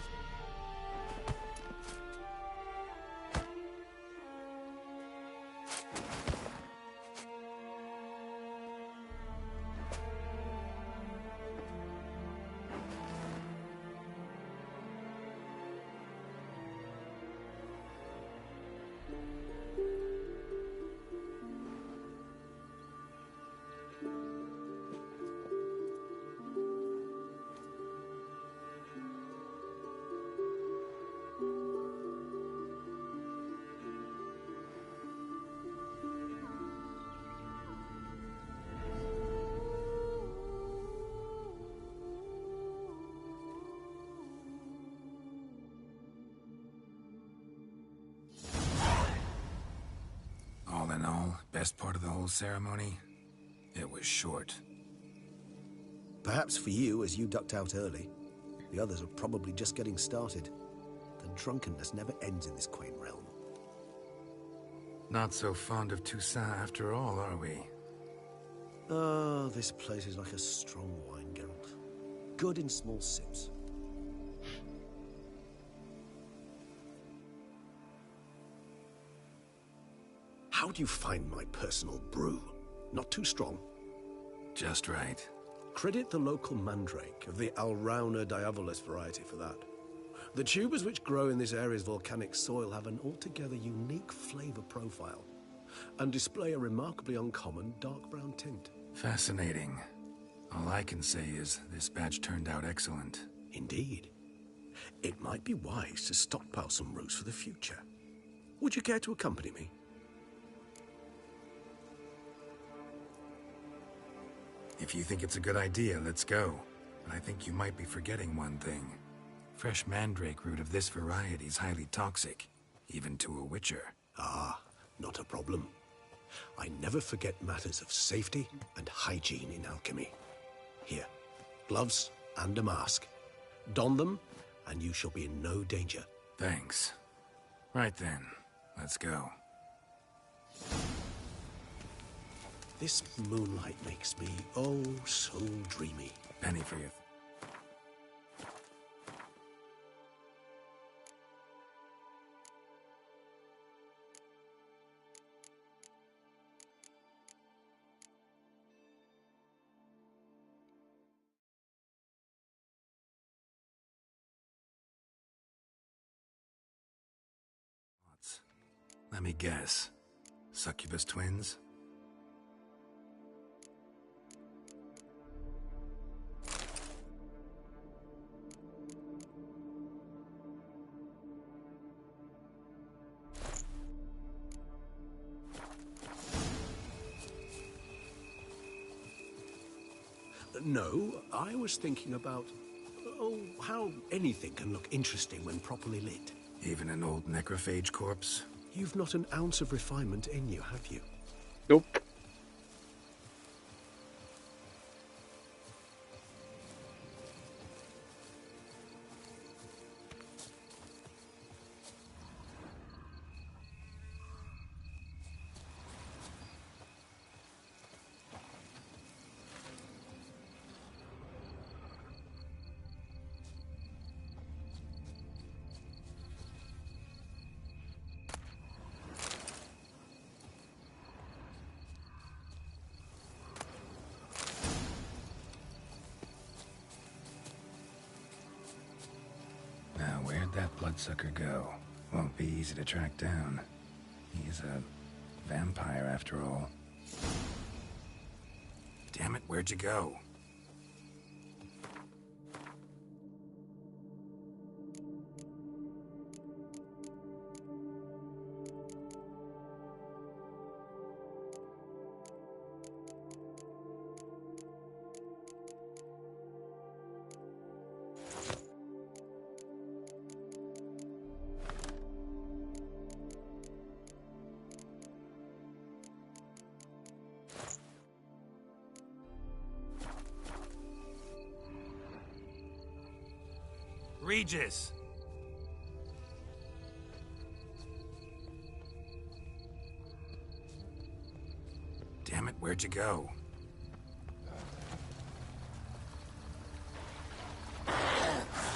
All in all, best part of the whole ceremony? It was short. Perhaps for you, as you ducked out early. The others are probably just getting started. The drunkenness never ends in this quaint realm. Not so fond of Toussaint after all, are we? Oh, this place is like a strong wine, Geralt. Good in small sips. How do you find my personal brew? Not too strong? Just right. Credit the local mandrake of the Alrauna diavolis variety for that. The tubers which grow in this area's volcanic soil have an altogether unique flavor profile and display a remarkably uncommon dark brown tint. Fascinating. All I can say is this batch turned out excellent. Indeed. It might be wise to stockpile some roots for the future. Would you care to accompany me? If you think it's a good idea, let's go. But I think you might be forgetting one thing. Fresh mandrake root of this variety is highly toxic, even to a witcher. Ah, not a problem. I never forget matters of safety and hygiene in alchemy. Here, gloves and a mask. Don them, and you shall be in no danger. Thanks. Right then, let's go. This moonlight makes me, oh, so dreamy. Penny for you. Let me guess. Succubus twins? No, I was thinking about, oh, how anything can look interesting when properly lit. Even an old necrophage corpse? You've not an ounce of refinement in you, have you? Nope. Now, where'd that bloodsucker go? Won't be easy to track down. He's a vampire after all. Damn it, where'd you go? Regis! Damn it, where'd you go?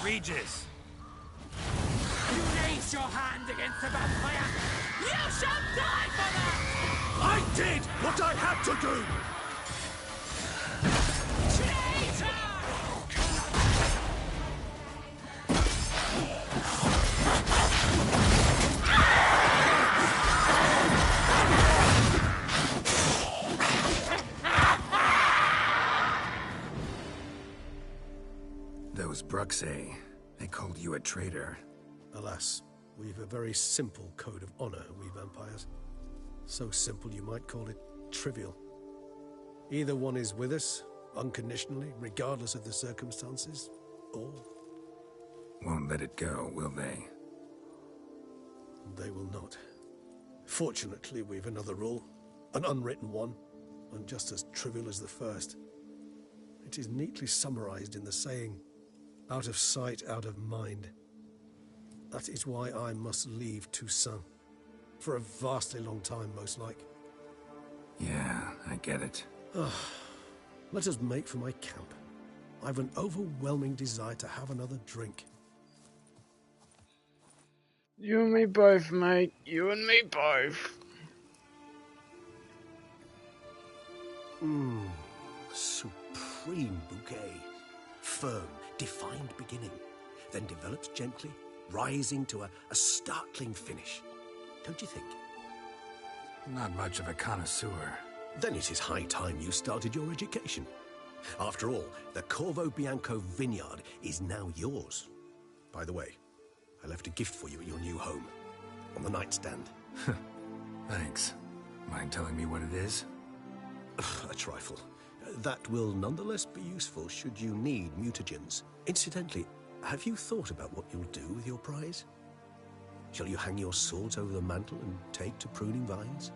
Regis! You raise your hand against the vampire! You shall die for that! I did what I had to do! Those Bruxae, they called you a traitor. Alas, we've a very simple code of honor, we vampires. So simple you might call it trivial. Either one is with us, unconditionally, regardless of the circumstances, or... Won't let it go, will they? They will not. Fortunately, we've another rule, an unwritten one, and just as trivial as the first. It is neatly summarized in the saying, out of sight, out of mind. That is why I must leave Toussaint. For a vastly long time, most like. Yeah, I get it. Let us make for my camp. I've an overwhelming desire to have another drink. You and me both, mate. You and me both. Supreme bouquet. Firm, defined beginning, then develops gently, rising to a startling finish. Don't you think? Not much of a connoisseur. Then it is high time you started your education. After all, the Corvo Bianco vineyard is now yours. By the way, I left a gift for you at your new home, on the nightstand. Thanks. Mind telling me what it is? A trifle. That will nonetheless be useful should you need mutagens. Incidentally, have you thought about what you'll do with your prize? Shall you hang your swords over the mantle and take to pruning vines?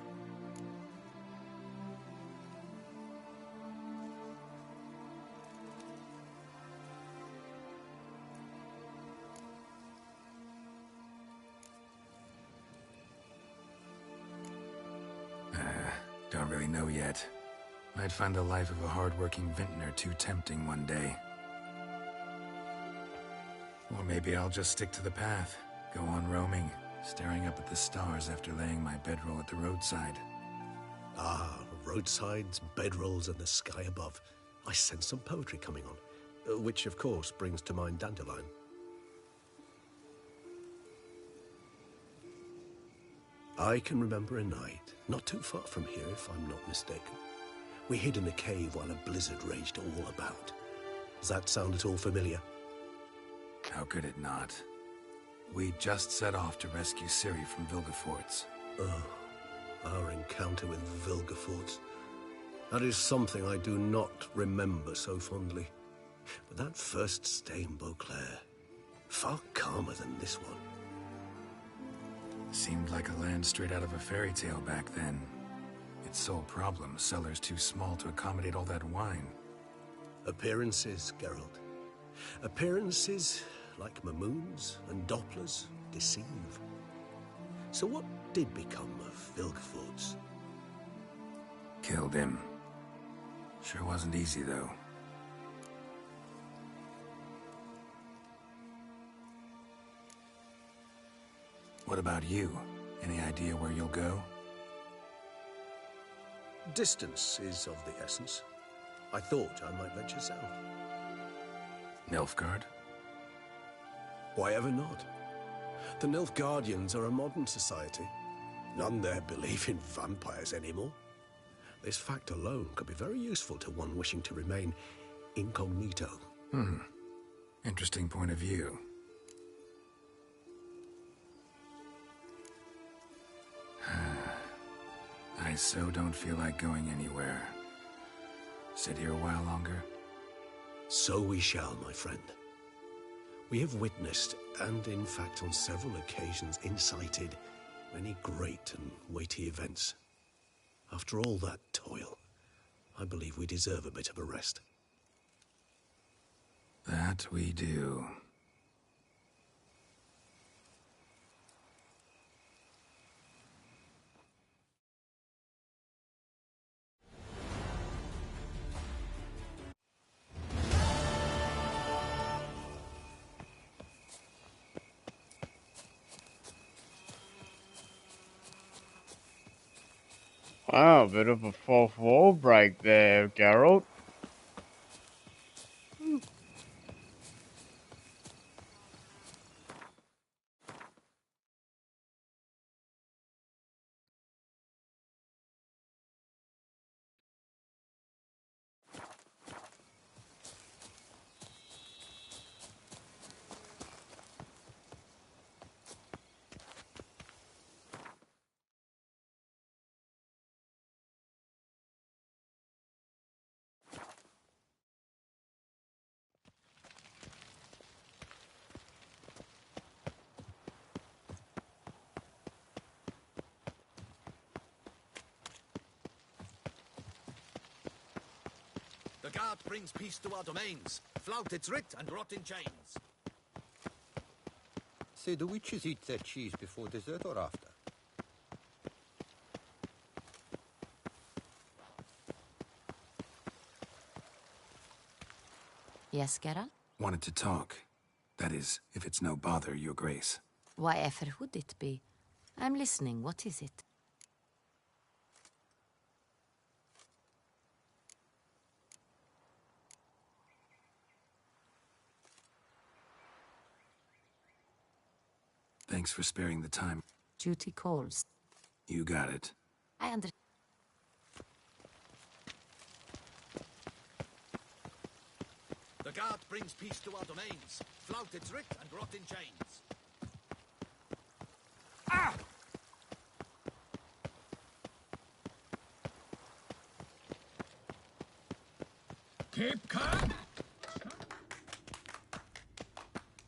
really know yet. Might find the life of a hard-working vintner too tempting one day. Or maybe I'll just stick to the path, go on roaming, staring up at the stars after laying my bedroll at the roadside. Ah, roadsides, bedrolls, and the sky above. I sense some poetry coming on, which, of course, brings to mind Dandelion. I can remember a night, not too far from here, if I'm not mistaken. We hid in a cave while a blizzard raged all about. Does that sound at all familiar? How could it not? We just set off to rescue Ciri from Vilgefortz. Oh, our encounter with Vilgefortz. That is something I do not remember so fondly. But that first stay in Beauclair, far calmer than this one. Seemed like a land straight out of a fairy tale back then. Its sole problem, cellars too small to accommodate all that wine. Appearances, Geralt. Appearances, like Mamoons and Dopplers, deceive. So what did become of Vilgefortz? Killed him. Sure wasn't easy, though. What about you? Any idea where you'll go? Distance is of the essence. I thought I might venture south. Nilfgaard? Why ever not? The Nilfgaardians are a modern society. None there believe in vampires anymore. This fact alone could be very useful to one wishing to remain incognito. Interesting point of view. I so don't feel like going anywhere. Sit here a while longer? So we shall, my friend. We have witnessed, and in fact on several occasions incited, many great and weighty events. After all that toil, I believe we deserve a bit of a rest. That we do. Wow, a bit of a fourth wall break there, Geralt. The guard brings peace to our domains. Flout its writ and rot in chains. Say, do witches eat their cheese before dessert or after? Yes, Geralt? Wanted to talk. That is, if it's no bother, Your Grace. Why ever would it be? I'm listening. What is it? Thanks for sparing the time. Duty calls. You got it. I understand. The guard brings peace to our domains. Flout its writ and rot in chains. Ah! Keep calm.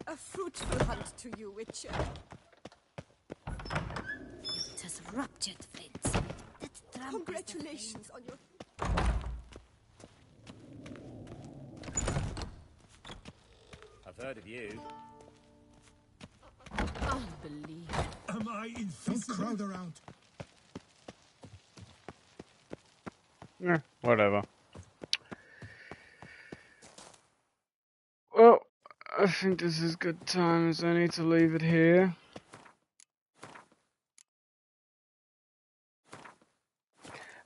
A fruitful hunt to you, Witcher. It has ruptured, Fritz. Congratulations on your... I've heard of you. Unbelievable. Am I invisible? Don't crowd around. Whatever. Well, I think this is good times. I need to leave it here.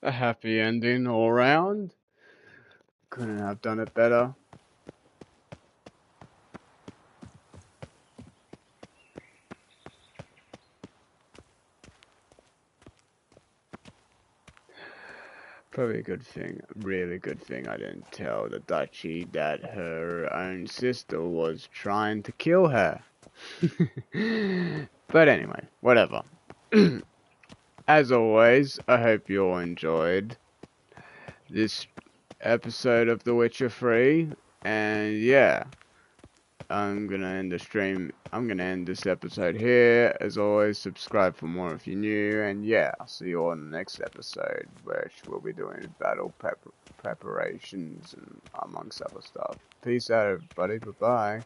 A happy ending all round. Couldn't have done it better. Probably a good thing, really good thing I didn't tell the Duchy that her own sister was trying to kill her. But anyway, whatever. As always, I hope you all enjoyed this episode of The Witcher 3, and yeah, I'm gonna end the stream. I'm gonna end this episode here. As always, subscribe for more if you're new, and yeah, I'll see you all in the next episode, which we'll be doing battle preparations and amongst other stuff. Peace out, everybody. Bye bye.